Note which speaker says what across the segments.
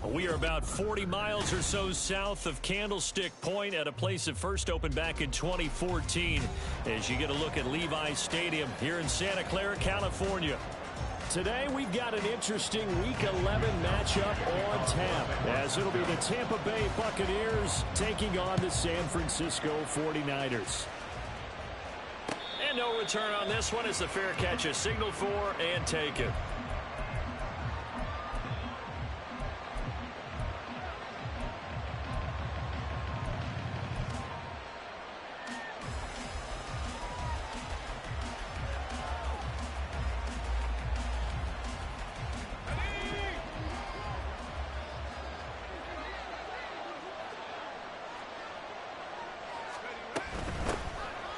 Speaker 1: We are about 40 miles or so south of Candlestick Point at a place that first opened back in 2014 as you get a look at Levi's Stadium here in Santa Clara, California. Today we've got an interesting Week 11 matchup on tap as it'll be the Tampa Bay Buccaneers taking on the San Francisco 49ers. And no return on this one as the fair catch is signaled for and taken.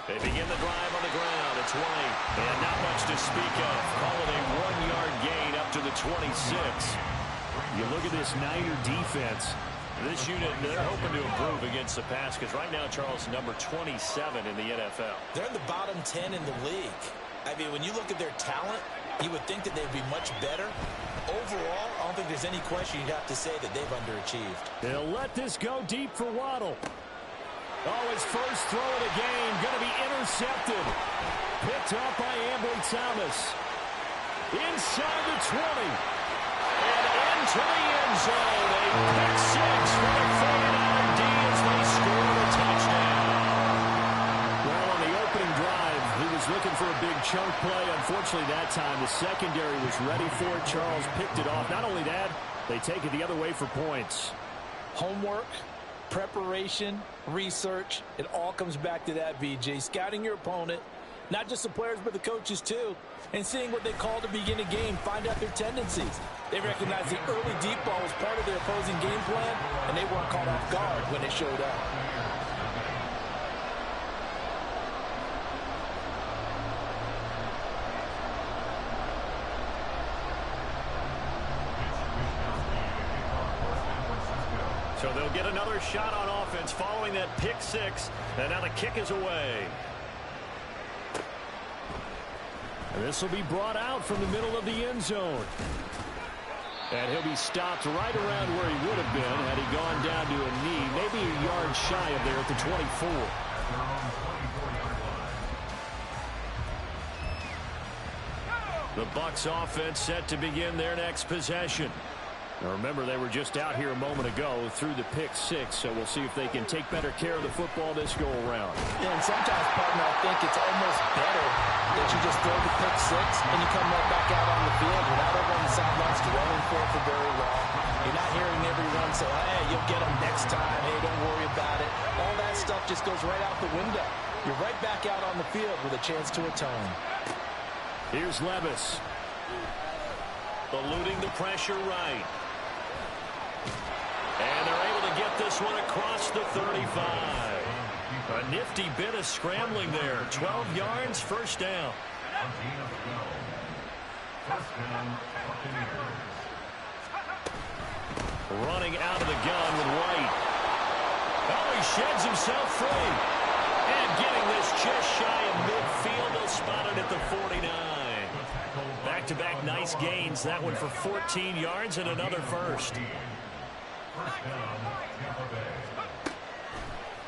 Speaker 1: They begin the drive on the ground. It's White. And not much to speak of. Call it a 1-yard gain up to the 26.
Speaker 2: You look at this Niner defense.
Speaker 1: This unit, they're hoping to improve against the pass because right now, Charles, number 27 in the NFL.
Speaker 3: They're in the bottom 10 in the league. I mean, when you look at their talent, you would think that they'd be much better. Overall, I don't think there's any question you'd have to say that they've underachieved.
Speaker 2: They'll let this go deep for Waddle. Oh, his first throw of the game going to be intercepted. Picked up by Ambry Thomas. Inside the 20.
Speaker 1: And into the end zone. A pick six for the 49er D as they score the touchdown.
Speaker 2: Well, on the opening drive, he was looking for a big chunk play. Unfortunately, that time, the secondary was ready for it. Charles picked it off. Not only that, they take it the other way for points.
Speaker 4: Homework, preparation, research, it all comes back to that, BJ. Scouting your opponent, not just the players but the coaches too, and seeing what they call to begin a game, find out their tendencies. They recognize the early deep ball was part of their opposing game plan, and they weren't caught off guard when it showed up.
Speaker 1: So they'll get another shot on offense following that pick six. And now the kick is away.
Speaker 2: And this will be brought out from the middle of the end zone. And he'll be stopped right around where he would have been had he gone down to a knee, maybe a yard shy of there at the 24.
Speaker 1: The Bucs offense set to begin their next possession.
Speaker 2: Now remember, they were just out here a moment ago through the pick six, so we'll see if they can take better care of the football this go around.
Speaker 4: Yeah, and sometimes, partner, I think it's almost better that you just throw the pick six and you come right back out on the field without everyone on the sidelines dwelling for very long. You're not hearing everyone say, hey, you'll get them next time. Hey, don't worry about it. All that stuff just goes right out the window. You're right back out on the field with a chance to atone.
Speaker 2: Here's Levis.
Speaker 1: Eluding the pressure right. And they're able to get this one across the 35. A nifty bit of scrambling there. 12 yards, first down. Running out of the gun with White. Oh, he sheds himself free. And getting this just shy of midfield. They'll spot it at the 49. Back-to-back nice gains. That one for 14 yards and another first.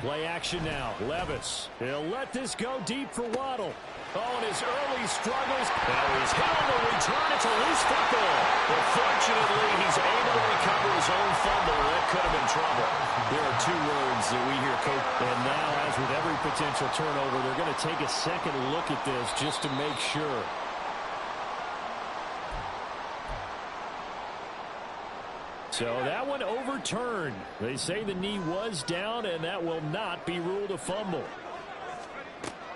Speaker 2: Play action now. Levis. He'll let this go deep for Waddle. Oh, and his early struggles.
Speaker 1: Now he's hit on the return. It's a loose football. But fortunately, he's able to recover his own fumble. That could have been trouble.
Speaker 2: There are two words that we hear, Coach. And now, as with every potential turnover, they're going to take a second look at this just to make sure. So that one overturned. They say the knee was down, and that will not be ruled a fumble.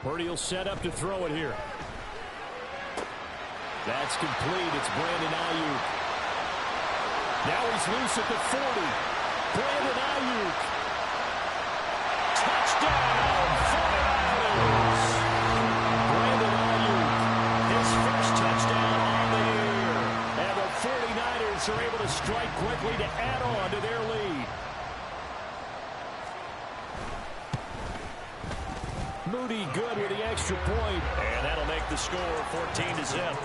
Speaker 2: Purdy will set up to throw it here. That's complete. It's Brandon Ayuk. Now he's loose at the 40. Brandon Ayuk. Touchdown, 49ers. Brandon Ayuk. His first touchdown on the year. And the 49ers are able to strike quickly to add on to their lead. Moody good with the extra point.
Speaker 1: And that'll make the score 14-0.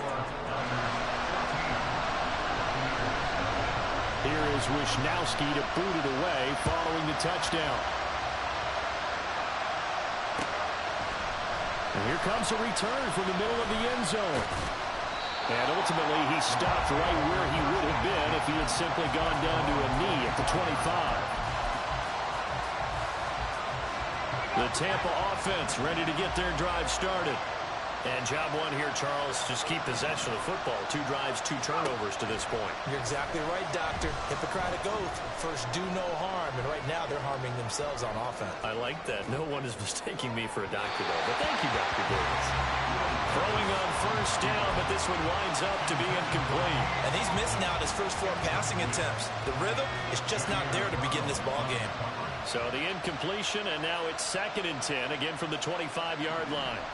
Speaker 2: Here is Wisnowski to boot it away following the touchdown. And here comes a return from the middle of the end zone. And ultimately, he stopped right where he would have been if he had simply gone down to a knee at the 25. The Tampa offense ready to get their drive started.
Speaker 1: And job one here, Charles, just keep possession of the football. 2 drives, 2 turnovers to this point.
Speaker 3: You're exactly right, Doctor. Hippocratic oath. First, do no harm. And right now, they're harming themselves on offense.
Speaker 1: I like that. No one is mistaking me for a doctor, though. But thank you, Dr. Davis. Throwing on first down, but this one winds up to be incomplete.
Speaker 3: And he's missed now his first 4 passing attempts. The rhythm is just not there to begin this ball game.
Speaker 1: So the incompletion, and now it's 2nd and 10, again from the 25-yard line.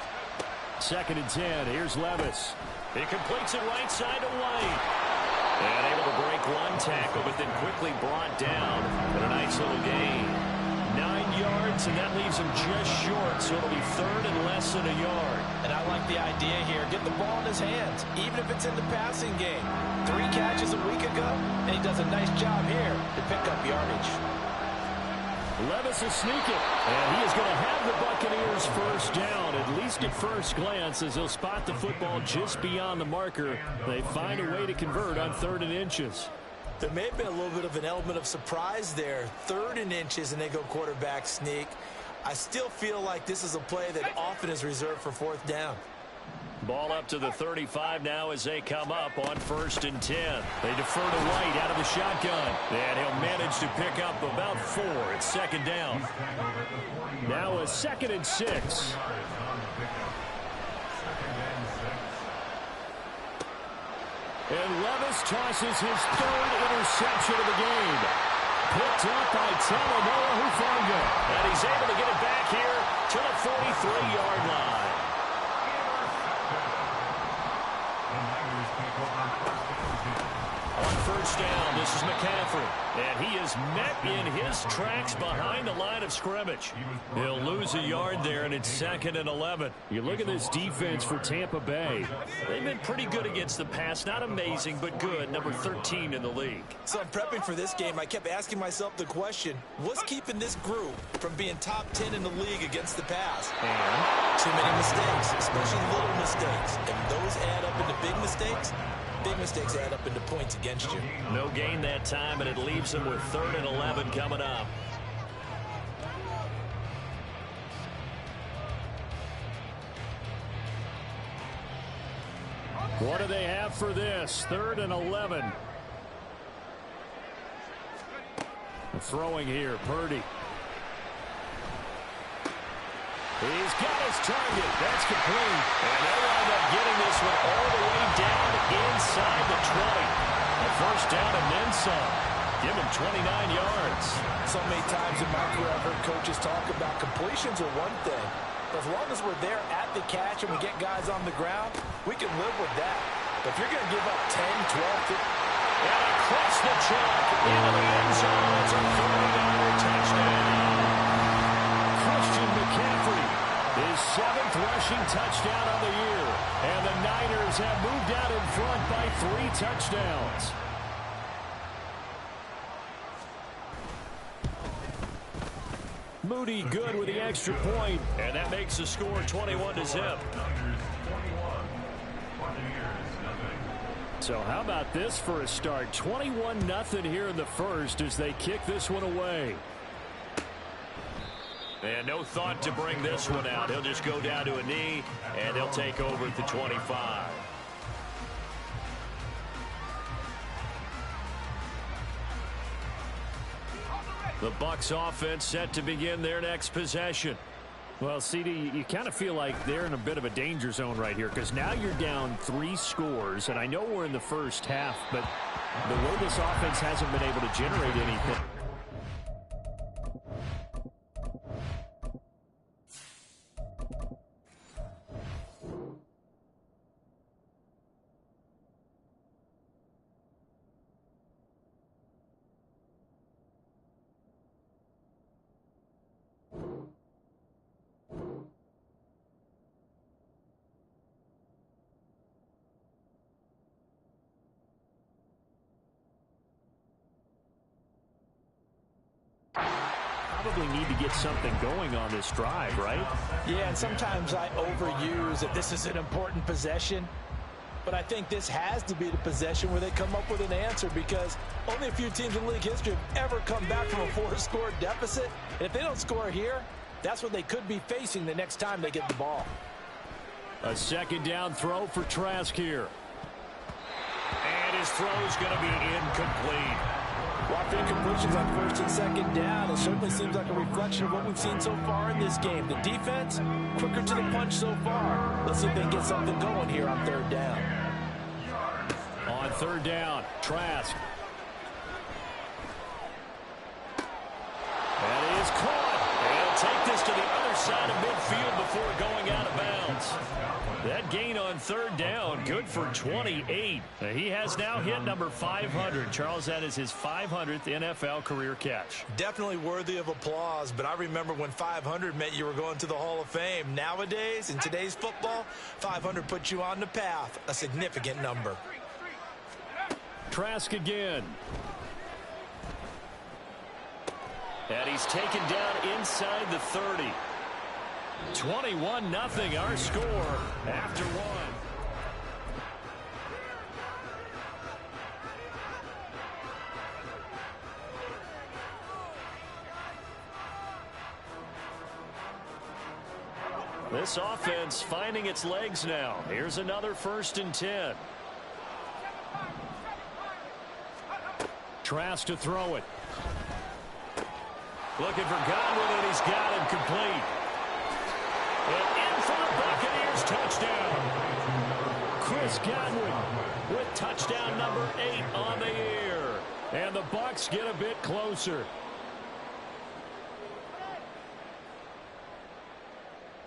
Speaker 2: 2nd and 10. Here's Levis.
Speaker 1: He completes it right side to White. And able to break 1 tackle, but then quickly brought down for a nice little gain. 9 yards, and that leaves him just short, so it'll be 3rd and less than a yard.
Speaker 3: And I like the idea here. Get the ball in his hands, even if it's in the passing game. 3 catches a week ago, and he does a nice job here to pick up yardage.
Speaker 2: Levis is sneaking, and he is going to have the Buccaneers first down, at least at first glance, as he'll spot the football just beyond the marker. They find a way to convert on 3rd and inches.
Speaker 3: There may have been a little bit of an element of surprise there. 3rd and inches, and they go quarterback sneak. I still feel like this is a play that often is reserved for 4th down.
Speaker 1: Ball up to the 35 now as they come up on 1st and 10. They defer to White out of the shotgun. And he'll manage to pick up about 4. It's 2nd down.
Speaker 2: Now a 2nd and 6. And Levis tosses his 3rd interception of the game. Picked up by Talanoa Hufanga.
Speaker 1: And he's able to get it back here to the 43-yard line. On 1st down, this is McCaffrey. And he is met in his tracks behind the line of scrimmage. He'll lose a yard there, and it's 2nd and 11.
Speaker 2: You look at this defense for Tampa Bay.
Speaker 1: They've been pretty good against the pass. Not amazing, but good. Number 13 in the league.
Speaker 3: So I'm prepping for this game. I kept asking myself the question, what's keeping this group from being top 10 in the league against the pass?
Speaker 1: And
Speaker 3: too many mistakes, especially little mistakes. And those add up into big mistakes. Big mistakes add up into points against you.
Speaker 1: No gain that time, and it leaves them with 3rd and 11 coming up.
Speaker 2: What do they have for this? 3rd and 11. Throwing here, Purdy. He's got his target. That's complete.
Speaker 1: And they'll wind up getting this one all the way down inside the 20. A 1st down and then some. Give him 29 yards.
Speaker 3: So many times in my career I've heard coaches talk about completions are one thing. But as long as we're there at the catch and we get guys on the ground, we can live with that. But if you're going to give up 10, 12, 15...
Speaker 1: And across the chalk into the end zone. It's a 40-yard touchdown.
Speaker 2: Christian McCaffrey, his 7th rushing touchdown on the year. And the Niners have moved out in front by 3 touchdowns. Moody good with the extra point.
Speaker 1: And that makes the score 21-0.
Speaker 2: So how about this for a start? 21-0 here in the first as they kick this one away.
Speaker 1: And no thought to bring this one out. He'll just go down to a knee, and he'll take over at the 25. The Bucs offense set to begin their next possession.
Speaker 2: Well, CD, you kind of feel like they're in a bit of a danger zone right here because now you're down 3 scores, and I know we're in the first half, but the way this offense hasn't been able to generate anything.
Speaker 1: probably need to get something going on this drive, right?
Speaker 3: Yeah, and sometimes I overuse that this is an important possession. But I think this has to be the possession where they come up with an answer, because only a few teams in league history have ever come back from a 4-score deficit. And if they don't score here, that's what they could be facing the next time they get the ball.
Speaker 1: A second down throw for Trask here. And his throw's going to be incomplete.
Speaker 3: Walked incompletions on first and second down. It certainly seems like a reflection of what we've seen so far in this game. The defense, quicker to the punch so far. Let's see if they can get something going here on third down.
Speaker 1: On third down, Trask. That is caught. He'll take this to the other side of midfield before going out of bounds. That gain on third down, good for 28. He has now hit number 500. Charles, that is his 500th NFL career catch.
Speaker 3: Definitely worthy of applause, but I remember when 500 meant you were going to the Hall of Fame. Nowadays, in today's football, 500 puts you on the path, a significant number.
Speaker 1: Trask again. And he's taken down inside the 30. 21-0 our score after one. This offense finding its legs now. Here's another 1st and 10. Trask to throw it. Looking for Godwin, and he's got him complete. And in for the Buccaneers touchdown. Chris Godwin with touchdown number 8 on the year. And the Bucs get a bit closer.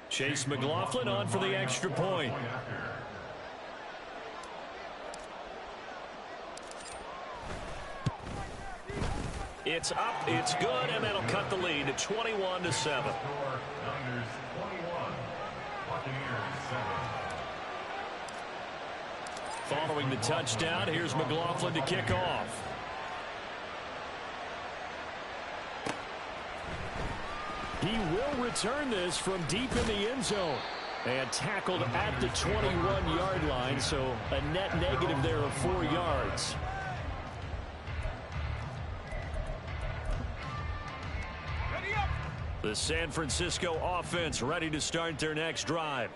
Speaker 1: Chase McLaughlin on for the extra point. It's up, it's good, and that'll cut the lead to 21-7. Following the touchdown, here's McLaughlin to kick off. He will return this from deep in the end zone. And tackled at the 21-yard line, so a net negative there of 4 yards. The San Francisco offense ready to start their next drive.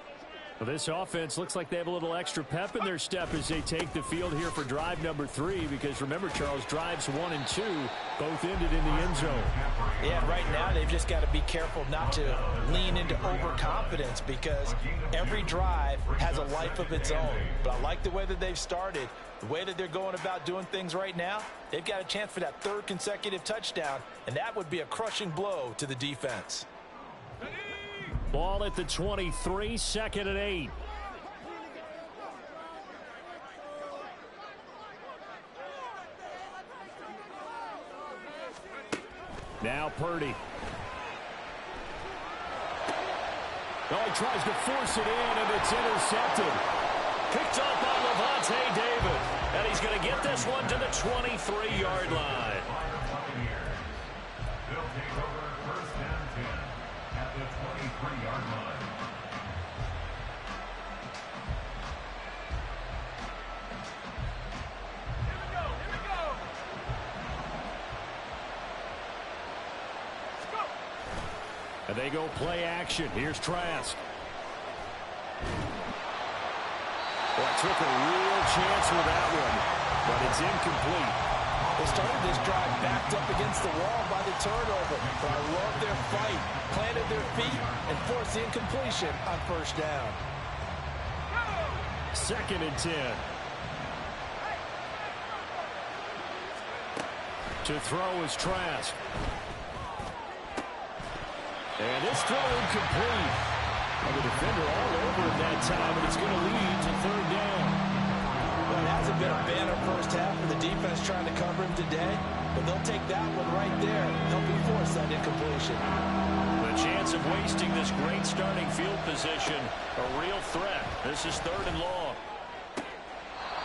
Speaker 1: Well, this offense looks like they have a little extra pep in their step as they take the field here for drive number 3, because remember, Charles, drives 1 and 2 both ended in the end zone.
Speaker 3: Yeah, right now they've just got to be careful not to lean into overconfidence, because every drive has a life of its own. But I like the way that they've started, the way that they're going about doing things right now. They've got a chance for that 3rd consecutive touchdown, and that would be a crushing blow to the defense.
Speaker 1: Ball at the 23, 2nd and 8. Now Purdy. Oh, he tries to force it in, and it's intercepted. Picked off by Lavonte David. And he's going to get this one to the 23-yard line. And they go play action. Here's Trask. Well, took a real chance with that one, but it's incomplete.
Speaker 3: They started this drive backed up against the wall by the turnover. But I love their fight, planted their feet, and forced the incompletion on 1st down.
Speaker 1: 2nd and 10. To throw is Trask. And this throw incomplete. Well, the defender all over it that time, and it's going to lead to 3rd down.
Speaker 3: Well, it hasn't been a banner first half for the defense trying to cover him today, but they'll take that one right there, helping force that incompletion.
Speaker 1: The chance of wasting this great starting field position, a real threat. This is 3rd and long.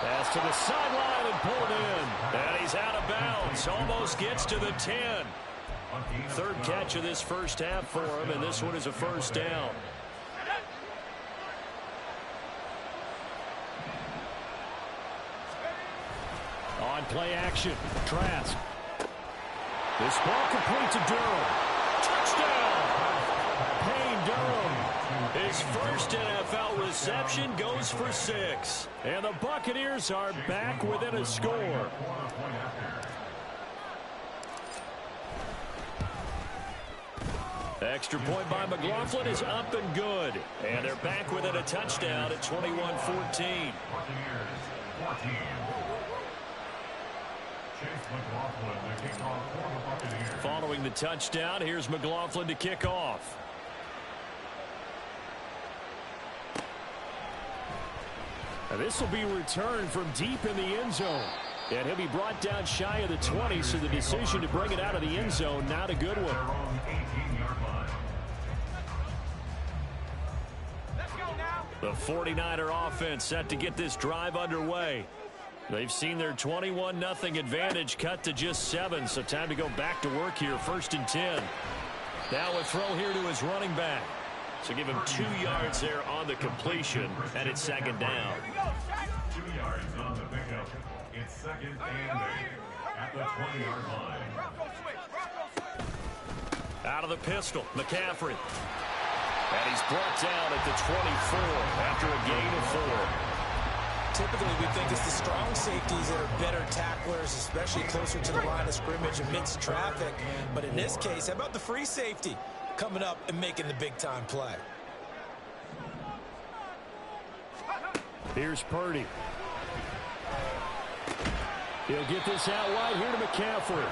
Speaker 1: Pass to the sideline and pulled in. And he's out of bounds. Almost gets to the 10. Third catch of this first half for him, and this one is a first down. On play action, Trask. This ball complete to Durham. Touchdown! Payne Durham. His first NFL reception goes for 6. And the Buccaneers are back within a score. Extra point by McLaughlin is up and good. And they're back within a touchdown at 21-14. Following the touchdown, here's McLaughlin to kick off. Now this will be returned from deep in the end zone. And he'll be brought down shy of the 20, so the decision to bring it out of the end zone, not a good one. The 49er offense set to get this drive underway. They've seen their 21-0 advantage cut to just 7, so time to go back to work here, 1st and 10. Now a throw here to his running back. So give him 2 yards there on the completion, and it's 2nd down.
Speaker 5: 2 yards on the pickup. It's 2nd and 8 at the 20-yard line.
Speaker 1: Out of the pistol, McCaffrey. And he's brought down at the 24 after a gain of 4.
Speaker 4: Typically, we think it's the strong safeties that are better tacklers, especially closer to the line of scrimmage amidst traffic. But in this case, how about the free safety coming up and making the big-time play?
Speaker 1: Here's Purdy. He'll get this out wide here to McCaffrey.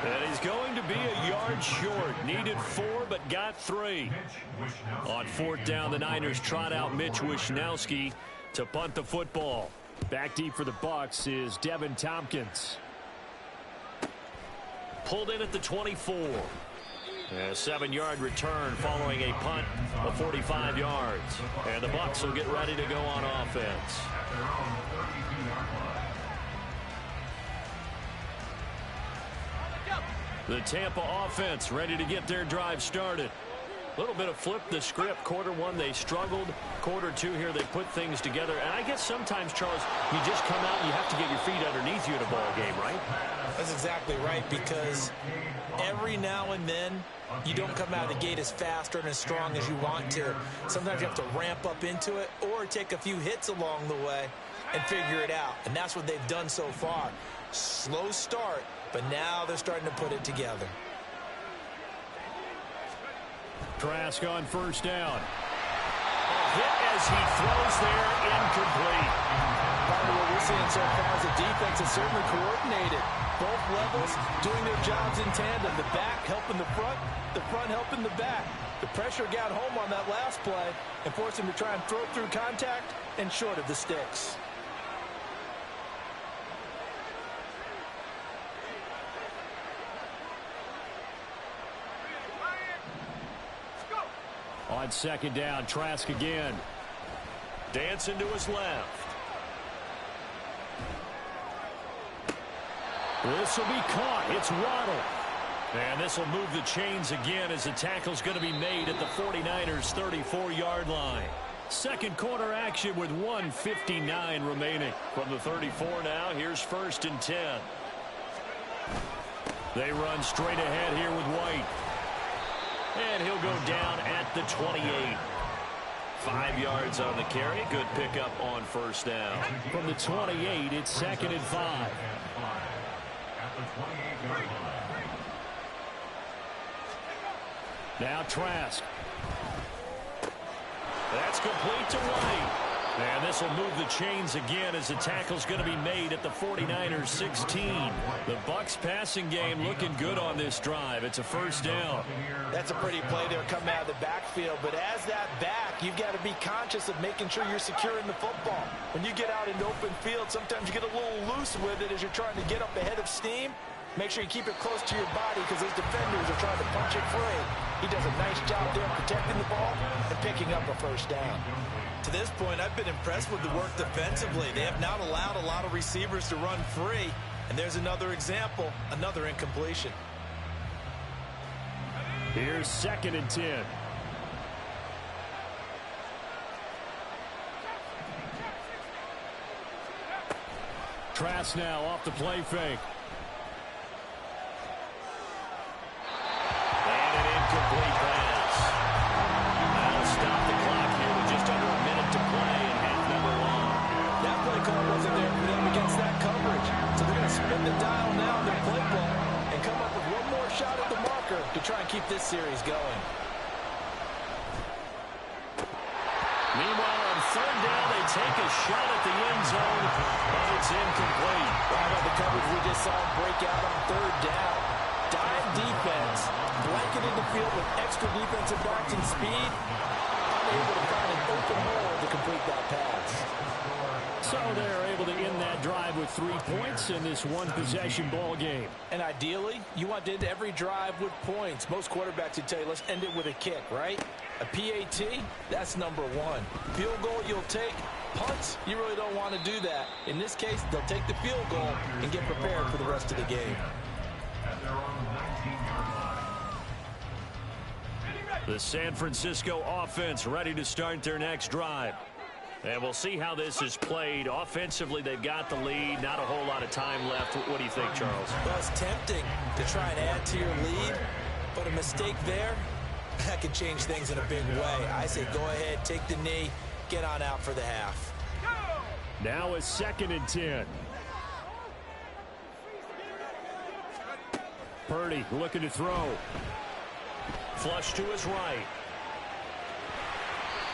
Speaker 1: And he's going to be a yard short. Needed 4, but got 3. On 4th down, the Niners trot out Mitch Wishnowsky to punt the football. Back deep for the Bucs is Devin Tompkins. Pulled in at the 24. A 7-yard return following a punt of 45 yards. And the Bucs will get ready to go on offense. The Tampa offense ready to get their drive started. A little bit of flip the script. Quarter 1, they struggled. Quarter 2 here, they put things together. And I guess sometimes, Charles, you just come out and you have to get your feet underneath you in a ball game, right?
Speaker 4: That's exactly right, because every now and then, you don't come out of the gate as fast or as strong as you want to. Sometimes you have to ramp up into it or take a few hits along the way and figure it out. And that's what they've done so far. Slow start, but now they're starting to put it together.
Speaker 1: Trask on 1st down. A hit as he throws there, incomplete.
Speaker 4: Part of what we're seeing so far is the defense is certainly coordinated. Both levels doing their jobs in tandem. The back helping the front helping the back. The pressure got home on that last play and forced him to try and throw through contact and short of the sticks.
Speaker 1: On 2nd down, Trask again. Dancing to his left. This will be caught. It's Waddle. And this will move the chains again as the tackle's going to be made at the 49ers' 34-yard line. Second quarter action with 1:59 remaining. From the 34 now, here's 1st and 10. They run straight ahead here with White. And he'll go down at the 28. 5 yards on the carry. Good pickup on 1st down. From the 28, it's 2nd and 5. Now Trask. That's complete to White. And this will move the chains again as the tackle's going to be made at the 49ers' 16. The Bucs passing game looking good on this drive. It's a 1st down.
Speaker 4: That's a pretty play there coming out of the backfield. But as that back, you've got to be conscious of making sure you're securing the football. When you get out into open field, sometimes you get a little loose with it as you're trying to get up ahead of steam. Make sure you keep it close to your body because those defenders are trying to punch it free. He does a nice job there protecting the ball and picking up a 1st down. To this point, I've been impressed with the work defensively. They have not allowed a lot of receivers to run free. And there's another example, another incompletion.
Speaker 2: Here's 2nd and 10. Trask now off the play fake.
Speaker 1: And an incomplete pass. That'll stop the clock here with just under a minute to play in half number 1.
Speaker 3: That play call wasn't there for them against that coverage. So they're going to spin the dial now in their playbook and come up with one more shot at the marker to try and keep this series going.
Speaker 1: Meanwhile, on 3rd down, they take a shot at the end zone, but it's incomplete.
Speaker 3: Right on the coverage we just saw him break out on 3rd down. Dime defense, blanketed the field with extra defensive backs and speed, unable to find an open hole to complete that pass.
Speaker 2: So they're able to end that drive with 3 points in this one-possession ball game.
Speaker 3: And ideally, you want to end every drive with points. Most quarterbacks would tell you, let's end it with a kick, right? A PAT, that's number 1. Field goal you'll take. Punts, you really don't want to do that. In this case, they'll take the field goal and get prepared for the rest of the game.
Speaker 5: At their own 19-yard line.
Speaker 1: The San Francisco offense ready to start their next drive. And we'll see how this is played. Offensively, they've got the lead. Not a whole lot of time left. What do you think, Charles?
Speaker 3: Well, it's tempting to try and add to your lead, but a mistake there, that could change things in a big way. I say go ahead, take the knee, get on out for the half.
Speaker 2: Now a 2nd and 10. Purdy looking to throw.
Speaker 1: Flush to his right.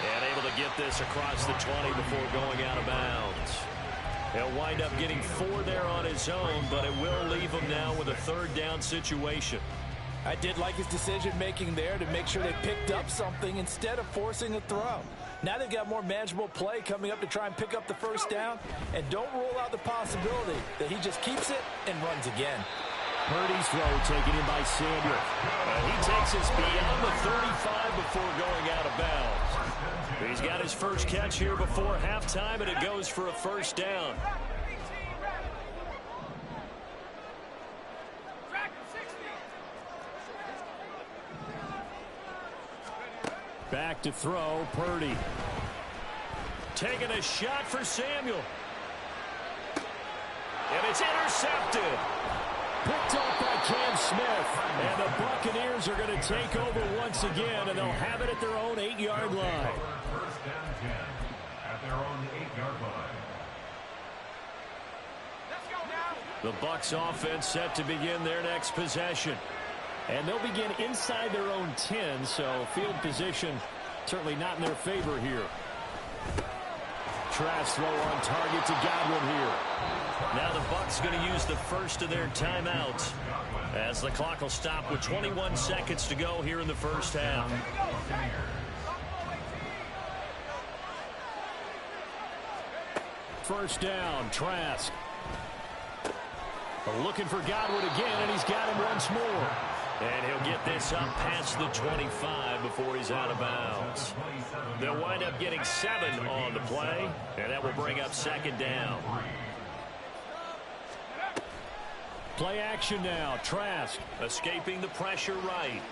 Speaker 1: And able to get this across the 20 before going out of bounds. He'll wind up getting 4 there on his own, but it will leave him now with a 3rd down situation.
Speaker 3: I did like his decision-making there to make sure they picked up something instead of forcing a throw. Now they've got more manageable play coming up to try and pick up the 1st down, and don't rule out the possibility that he just keeps it and runs again.
Speaker 2: Purdy's throw taken in by Samuel.
Speaker 1: He takes us beyond the 35 before going out of bounds. He's got his first catch here before halftime, and it goes for a 1st down.
Speaker 2: Back to throw, Purdy.
Speaker 1: Taking a shot for Samuel. And it's intercepted.
Speaker 2: Picked off by Cam Smith. And the Buccaneers are going to take over once again, and they'll have it at their own 8-yard line.
Speaker 5: 1st and 10 at their own 8-yard line.
Speaker 1: The Bucs offense set to begin their next possession.
Speaker 2: And they'll begin inside their own 10, so field position certainly not in their favor here. Trask throw on target to Godwin here.
Speaker 1: Now the Bucs going to use the first of their timeouts as the clock will stop with 21 seconds to go here in the 1st half.
Speaker 2: First down, Trask. Looking for Godwin again, and he's got him once more.
Speaker 1: And he'll get this up past the 25 before he's out of bounds. They'll wind up getting 7 on the play, and that will bring up 2nd down.
Speaker 2: Play action now, Trask.
Speaker 1: Escaping the pressure right.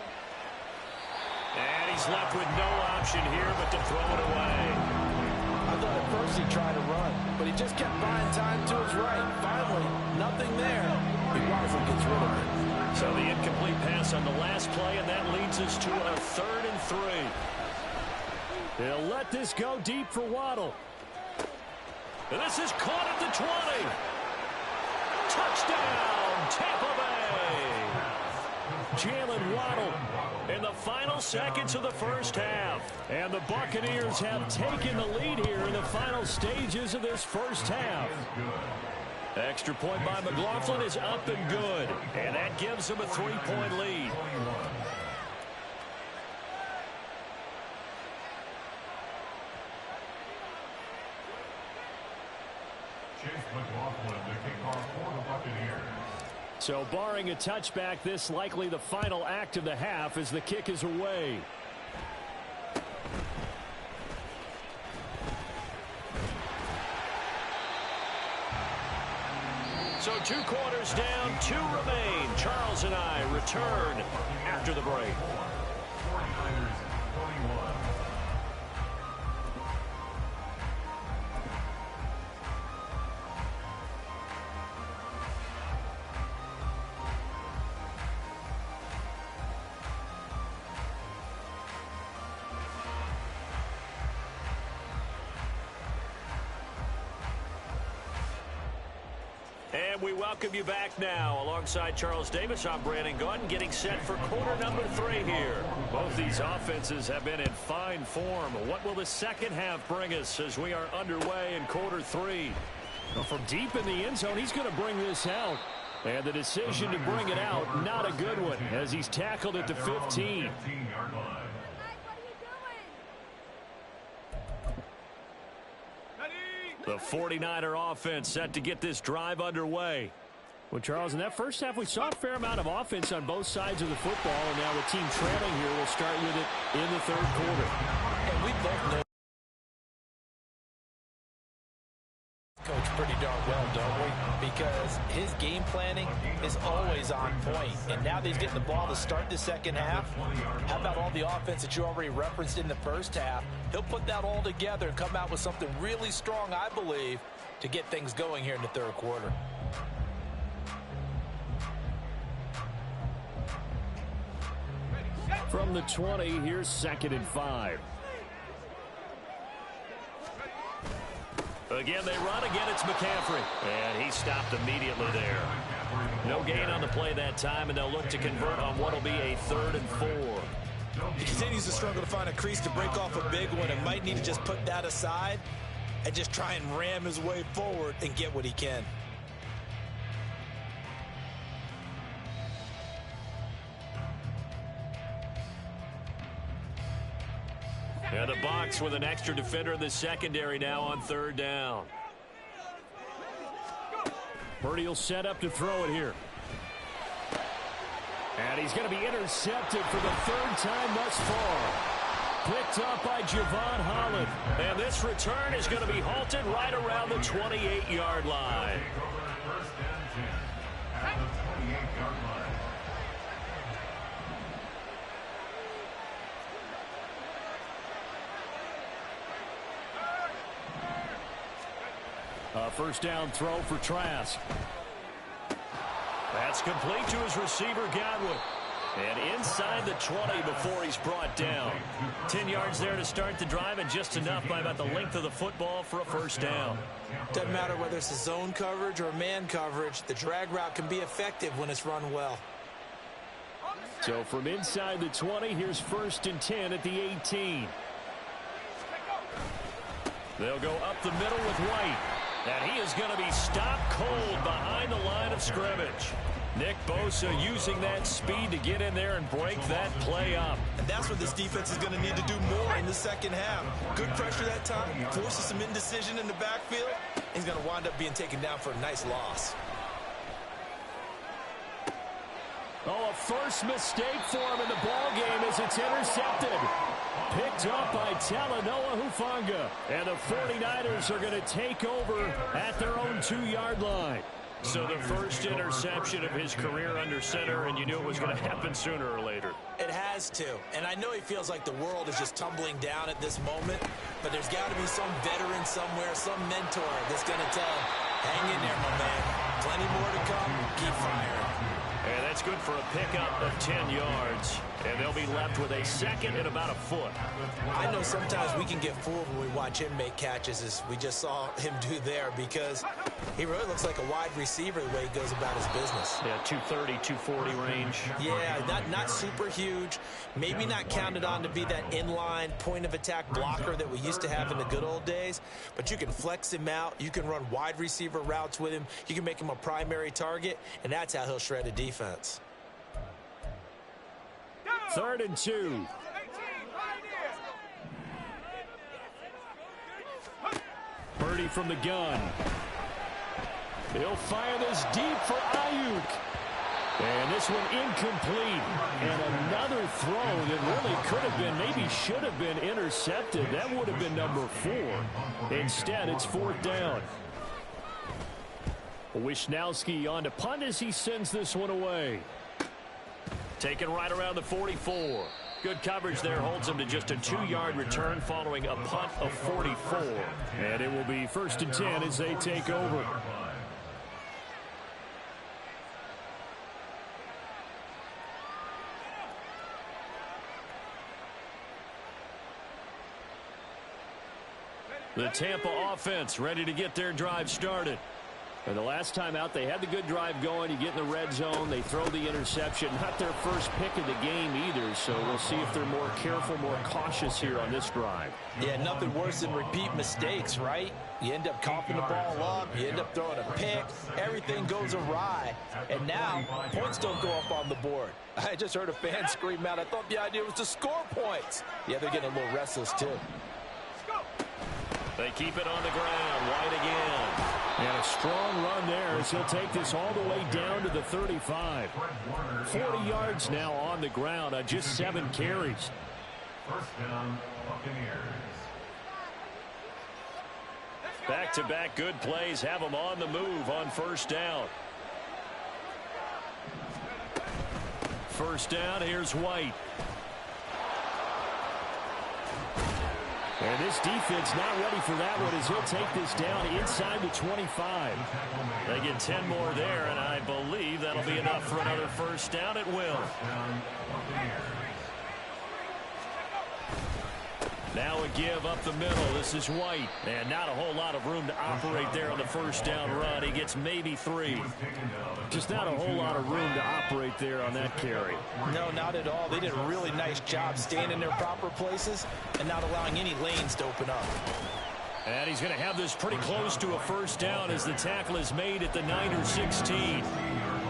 Speaker 1: And he's left with no option here but to throw it away.
Speaker 3: I thought at first he tried to run, but he just kept buying time to his right. Finally, nothing there. He wisely gets rid of it.
Speaker 1: So the incomplete pass on the last play, and that leads us to a 3rd and 3.
Speaker 2: They'll let this go deep for Waddle.
Speaker 1: And this is caught at the 20. Touchdown, Tampa Bay.
Speaker 2: Jalen Waddle
Speaker 1: In the final seconds of the 1st half.
Speaker 2: And the Buccaneers have taken the lead here in the final stages of this 1st half.
Speaker 1: Extra point by McLaughlin is up and good. And that gives them a 3-point lead.
Speaker 5: Chase McLaughlin, the kickoff for the Buccaneers.
Speaker 2: So barring a touchback, this likely the final act of the half as the kick is away.
Speaker 1: So 2 quarters down, 2 remain. Charles and I return after the break.
Speaker 5: 49ers 21.
Speaker 1: And we welcome you back now. Alongside Charles Davis, I'm Brandon Gaudin, getting set for quarter number 3 here. Both these offenses have been in fine form. What will the second half bring us as we are underway in quarter 3? Well, from deep in the end zone, he's going to bring this out. And the decision to bring it out, not a good one, as he's tackled at the 15.
Speaker 5: 15-yard line.
Speaker 1: The 49er offense set to get this drive underway.
Speaker 2: Well, Charles, in that first half, we saw a fair amount of offense on both sides of the football, and now the team trailing here will start with it in the third quarter.
Speaker 4: And we both know coach pretty darn well, don't we? Because his game planning is always on point. And now that he's getting the ball to start the second half, how about all the offense that you already referenced in the first half? He'll put that all together and come out with something really strong, I believe, to get things going here in the third quarter.
Speaker 2: From the 20, here's 2nd and 5.
Speaker 1: Again, they run. Again, it's McCaffrey. And he stopped immediately there. No gain on the play that time, and they'll look to convert on what will be a 3rd and 4.
Speaker 4: He continues to struggle to find a crease to break off a big one and might need to just put that aside and just try and ram his way forward and get what he can.
Speaker 1: And the Bucs with an extra defender in the secondary now on 3rd down.
Speaker 2: Purdy will set up to throw it here. And he's going to be intercepted for the 3rd time thus far. Picked up by Javon Holland.
Speaker 1: And this return is going to be halted right around the 28-yard line.
Speaker 5: First and 10 at the 28-yard line.
Speaker 2: A first down throw for Trask.
Speaker 1: That's complete to his receiver, Godwin. And inside the 20 before he's brought down. 10 yards there to start the drive, and just enough by about the length of the football for a first down.
Speaker 4: Doesn't matter whether it's a zone coverage or man coverage, the drag route can be effective when it's run well.
Speaker 2: So from inside the 20, here's 1st and 10 at the 18.
Speaker 1: They'll go up the middle with White. And he is going to be stopped cold behind the line of scrimmage. Nick Bosa using that speed to get in there and break that play up.
Speaker 4: And that's what this defense is going to need to do more in the second half. Good pressure that time, forces some indecision in the backfield. He's going to wind up being taken down for a nice loss.
Speaker 2: Oh, a first mistake for him in the ball game as it's intercepted. Picked up by Talanoa Hufanga. And the 49ers are going to take over at their own 2-yard line.
Speaker 1: So the first interception of his career under center, and you knew it was going to happen sooner or later.
Speaker 4: It has to. And I know he feels like the world is just tumbling down at this moment, but there's got to be some veteran somewhere, some mentor that's going to tell him, hang in there, my man. Plenty more to come. Keep firing.
Speaker 1: And that's good for a pickup of 10 yards. And they'll be left with a 2nd and about a foot.
Speaker 4: I know sometimes we can get fooled when we watch him make catches, as we just saw him do there, because he really looks like a wide receiver the way he goes about his business.
Speaker 1: Yeah, 230, 240 range.
Speaker 4: Yeah, not super huge. Maybe not counted on to be that inline point-of-attack blocker that we used to have in the good old days, but you can flex him out. You can run wide receiver routes with him. You can make him a primary target, and that's how he'll shred a defense.
Speaker 2: 3rd and 2. Purdy from the gun. He'll fire this deep for Ayuk. And this one incomplete. And another throw that really could have been, maybe should have been intercepted. That would have been number 4. Instead, it's 4th down. Wishnowski on to punt as he sends this one away.
Speaker 1: Taken right around the 44. Good coverage there holds him to just a 2-yard return following a punt of 44.
Speaker 2: And it will be 1st and 10 as they take over.
Speaker 1: The Tampa offense ready to get their drive started.
Speaker 2: And the last time out, they had the good drive going. You get in the red zone, they throw the interception. Not their first pick of the game either, so we'll see if they're more careful, more cautious here on this drive.
Speaker 4: Yeah, nothing worse than repeat mistakes, right? You end up coughing the ball up, you end up throwing a pick, everything goes awry, and now points don't go up on the board. I just heard a fan scream out, I thought the idea was to score points. Yeah, they're getting a little restless too.
Speaker 1: They keep it on the ground. White again.
Speaker 2: And a strong run there as he'll take this all the way down to the 35. 40 yards now on the ground on just 7 carries.
Speaker 5: First down, Buccaneers.
Speaker 1: Back-to-back good plays have them on the move on 1st down. First down, here's White.
Speaker 2: And this defense not ready for that one as he'll take this down inside the 25.
Speaker 1: They get 10 more there, and I believe that'll be enough for another first down. It will. Now a give up the middle. This is White. And not a whole lot of room to operate there on the first down run. He gets maybe 3.
Speaker 2: Just not a whole lot of room to operate there on that carry.
Speaker 4: No, not at all. They did a really nice job staying in their proper places and not allowing any lanes to open up.
Speaker 1: And he's going to have this pretty close to a first down as the tackle is made at the Niner 16.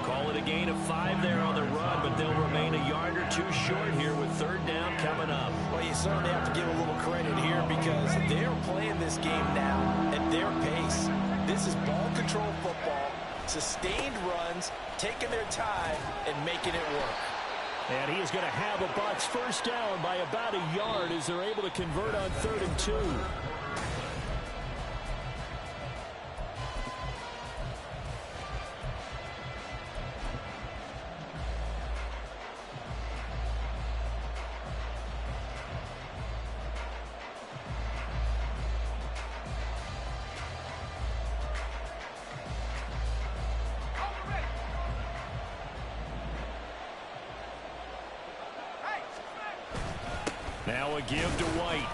Speaker 1: Call it a gain of 5 there on the run, but they'll remain a yard or 2 short here with 3rd down coming up.
Speaker 4: Well, you certainly have to give a little credit here because they're playing this game now at their pace. This is ball control football, sustained runs, taking their time, and making it work.
Speaker 2: And he is going to have a Bucs first down by about a yard as they're able to convert on 3rd and 2.
Speaker 1: Now a give to White.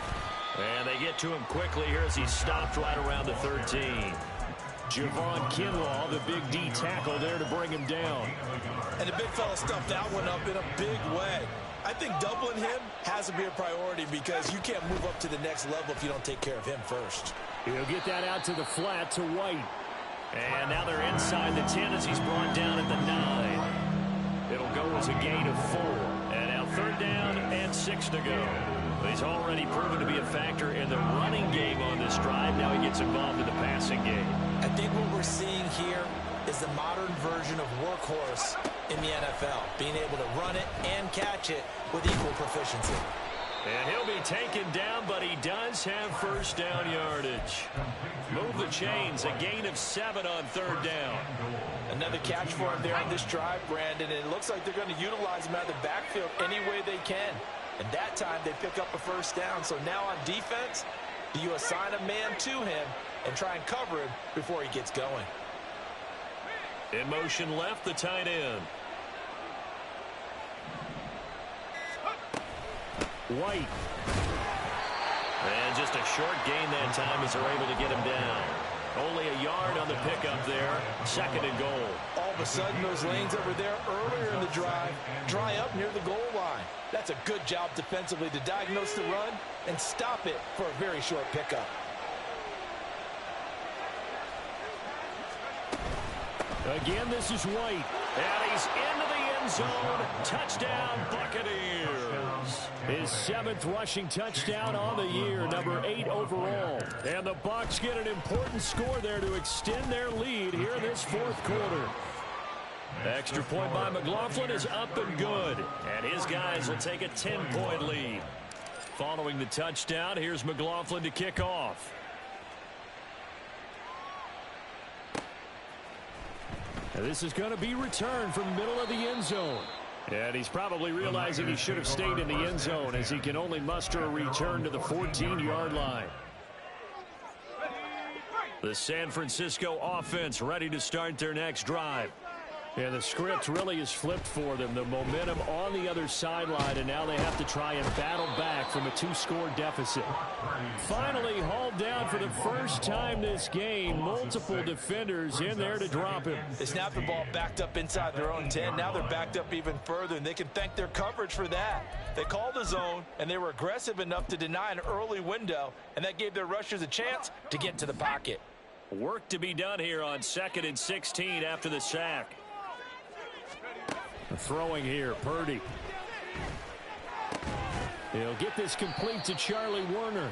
Speaker 1: And they get to him quickly here as he's stopped right around the 13. Javon Kinlaw, the big D tackle there to bring him down.
Speaker 4: And the big fella stuffed that one up in a big way. I think doubling him has to be a priority because you can't move up to the next level if you don't take care of him first.
Speaker 2: He'll get that out to the flat to White.
Speaker 1: And now they're inside the 10 as he's brought down at the 9. It'll go as a gain of 4. And now 3rd down and 6 to go. He's already proven to be a factor in the running game on this drive. Now he gets involved in the passing game.
Speaker 4: I think what we're seeing here is the modern version of workhorse in the NFL, being able to run it and catch it with equal proficiency.
Speaker 1: And he'll be taken down, but he does have first down yardage. Move the chains, a gain of 7 on 3rd down.
Speaker 4: Another catch for him there on this drive, Brandon, and it looks like they're going to utilize him out of the backfield any way they can. And that time they pick up a first down. So now on defense, do you assign a man to him and try and cover him before he gets going?
Speaker 1: In motion left, the tight end.
Speaker 2: White.
Speaker 1: And just a short gain that time as they're able to get him down. Only a yard on the pickup there. 2nd and goal.
Speaker 4: All of a sudden, those lanes over there earlier in the drive dry up near the goal line. That's a good job defensively to diagnose the run and stop it for a very short pickup.
Speaker 2: Again, this is White.
Speaker 1: And he's into the end zone. Touchdown, Buccaneers.
Speaker 2: His 7th rushing touchdown on the year, number 8 overall. And the Bucs get an important score there to extend their lead here in this 4th quarter.
Speaker 1: Extra point by McLaughlin is up and good. And his guys will take a 10-point lead. Following the touchdown, here's McLaughlin to kick off.
Speaker 2: And this is going to be returned from the middle of the end zone.
Speaker 1: And he's probably realizing he should have stayed in the end zone as he can only muster a return to the 14-yard line. The San Francisco offense ready to start their next drive. And the script really is flipped for them. The momentum on the other sideline, and now they have to try and battle back from a 2-score deficit. Finally hauled down for the first time this game. Multiple defenders in there to drop him.
Speaker 3: They snapped the ball backed up inside their own 10. Now they're backed up even further, and they can thank their coverage for that. They called the zone, and they were aggressive enough to deny an early window, and that gave their rushers a chance to get to the pocket.
Speaker 1: Work to be done here on 2nd and 16 after the sack. Throwing here, Purdy. He'll get this complete to Charlie Werner.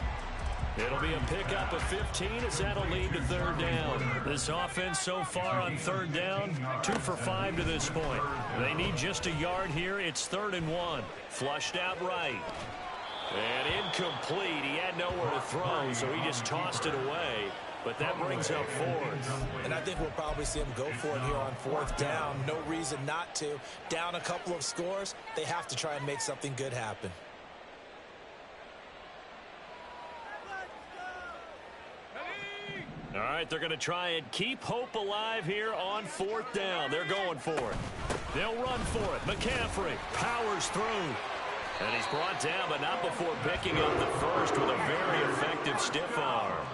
Speaker 1: It'll be a pickup of 15 as that'll lead to 3rd down. This offense so far on 3rd down, 2 for 5 to this point. They need just a yard here. It's 3rd and 1. Flushed out right. And incomplete. He had nowhere to throw, so he just tossed it away. But that brings up 4th.
Speaker 3: And I think we'll probably see him go for it here on 4th down. No reason not to. Down a couple of scores, they have to try and make something good happen.
Speaker 1: All right, they're going to try and keep hope alive here on 4th down. They're going for it. They'll run for it. McCaffrey powers through. And he's brought down, but not before picking up the first with a very effective stiff arm.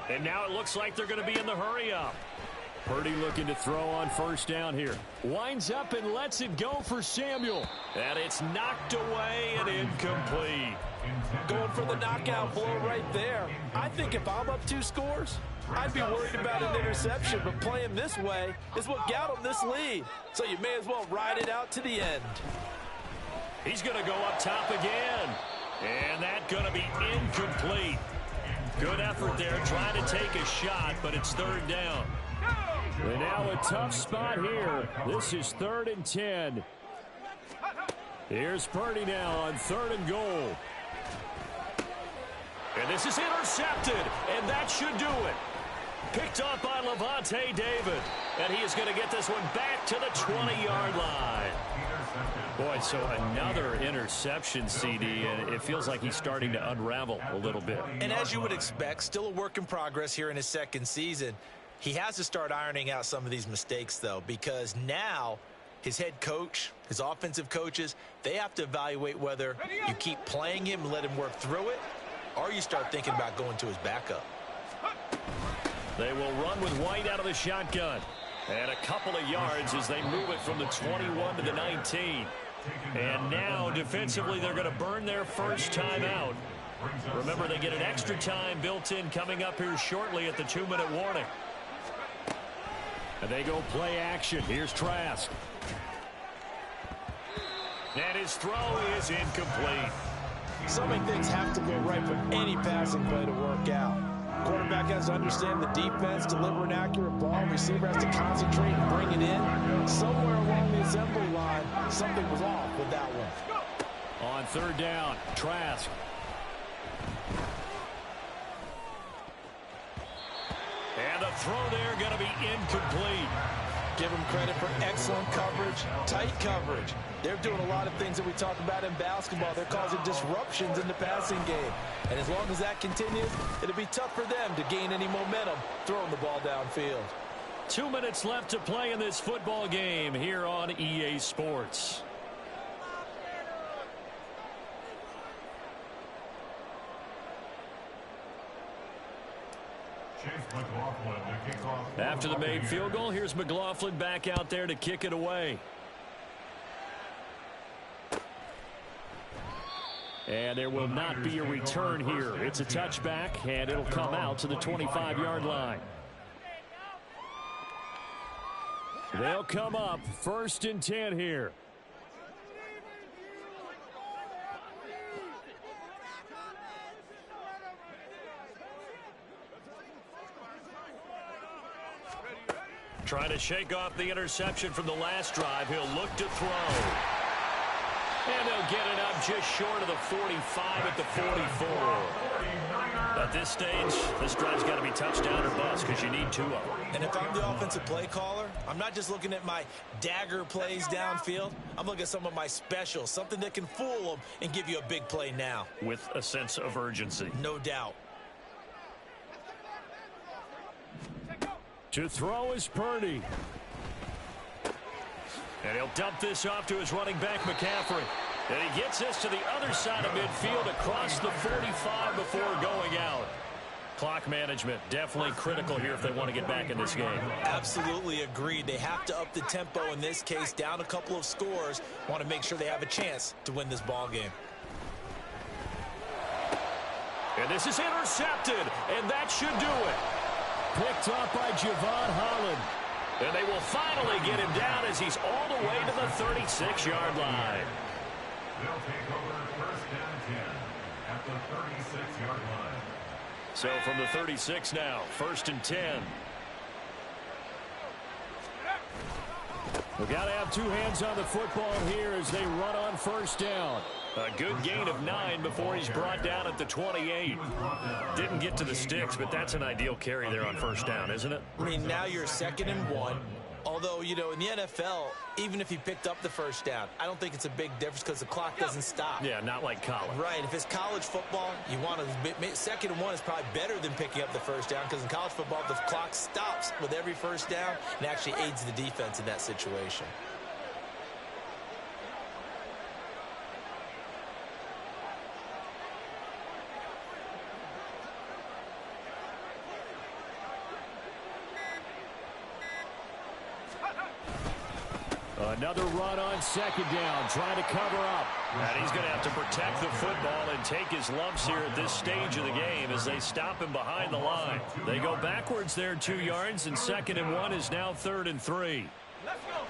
Speaker 1: And now it looks like they're going to be in the hurry-up. Purdy looking to throw on 1st down here. Winds up and lets it go for Samuel. And it's knocked away and incomplete.
Speaker 3: Going for the knockout blow right there. I think if I'm up 2 scores, I'd be worried about an interception, but playing this way is what got him this lead. So you may as well ride it out to the end.
Speaker 1: He's going to go up top again. And that's going to be incomplete. Good effort there, trying to take a shot, but it's 3rd down. And now a tough spot here. This is 3rd and 10. Here's Purdy now on 3rd and goal. And this is intercepted, and that should do it. Picked off by Lavonte David. And he is going to get this one back to the 20-yard line. Boy, so another interception, CD, and it feels like he's starting to unravel a little bit.
Speaker 3: And as you would expect, still a work in progress here in his 2nd season. He has to start ironing out some of these mistakes, though, because now his head coach, his offensive coaches, they have to evaluate whether you keep playing him and let him work through it, or you start thinking about going to his backup.
Speaker 1: They will run with White out of the shotgun. And a couple of yards as they move it from the 21 to the 19. And now, defensively, they're going to burn their first time out. Remember, they get an extra time built in coming up here shortly at the 2-minute warning. And they go play action. Here's Trask. And his throw is incomplete.
Speaker 3: So many things have to go right for any passing play to work out. Quarterback has to understand the defense, deliver an accurate ball. Receiver has to concentrate and bring it in. Somewhere along the assembly line, something was off with that one.
Speaker 1: On 3rd down, Trask. And the throw there going to be incomplete.
Speaker 3: Give them credit for excellent coverage, tight coverage. They're doing a lot of things that we talk about in basketball. They're causing disruptions in the passing game. And as long as that continues, it'll be tough for them to gain any momentum throwing the ball downfield.
Speaker 1: 2 minutes left to play in this football game here on EA Sports. After the made field goal, here's McLaughlin back out there to kick it away. And there will not be a return here. It's a touchback, and it'll come out to the 25-yard line. They'll come up 1st and 10 here. Trying to shake off the interception from the last drive. He'll look to throw. And they'll get it up just short of the 45 at the 44. At this stage, this drive's got to be touchdown or bust because you need 2 of them.
Speaker 4: And if I'm the offensive play caller, I'm not just looking at my dagger plays downfield. I'm looking at some of my specials, something that can fool them and give you a big play now.
Speaker 1: With a sense of urgency.
Speaker 4: No doubt.
Speaker 2: To throw is Purdy.
Speaker 1: And he'll dump this off to his running back, McCaffrey. And he gets this to the other side of midfield across the 45 before going out. Clock management definitely critical here if they want to get back in this game.
Speaker 4: Absolutely agreed. They have to up the tempo in this case, down a couple of scores. Want to make sure they have a chance to win this ball game.
Speaker 1: And this is intercepted, and that should do it.
Speaker 2: Picked up by Javon Holland.
Speaker 1: And they will finally get him down as he's all the way to the 36-yard line.
Speaker 5: They'll take over first down 10 at the 36-yard line.
Speaker 1: So from the 36 now, 1st and 10.
Speaker 2: We've got to have 2 hands on the football here as they run on 1st down.
Speaker 1: A good gain of 9 before he's brought down at the 28. Didn't get to the sticks, but that's an ideal carry there on 1st down, isn't it?
Speaker 4: I mean, now you're 2nd and 1. Although, you know, in the NFL, even if he picked up the 1st down, I don't think it's a big difference because the clock doesn't stop.
Speaker 1: Yeah, not like college.
Speaker 4: Right. If it's college football, you want to 2nd and 1 is probably better than picking up the 1st down because in college football, the clock stops with every 1st down and actually aids the defense in that situation.
Speaker 2: Another run on 2nd down, trying to cover up.
Speaker 1: And he's going to have to protect the football and take his lumps here at this stage of the game as they stop him behind the line. They go backwards there 2 yards, and 2nd and 1 is now 3rd and 3.
Speaker 6: Let's go.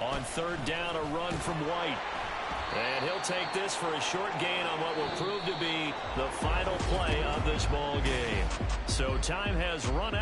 Speaker 1: On 3rd down, a run from White. And he'll take this for a short gain on what will prove to be the final play of this ball game. So time has run out.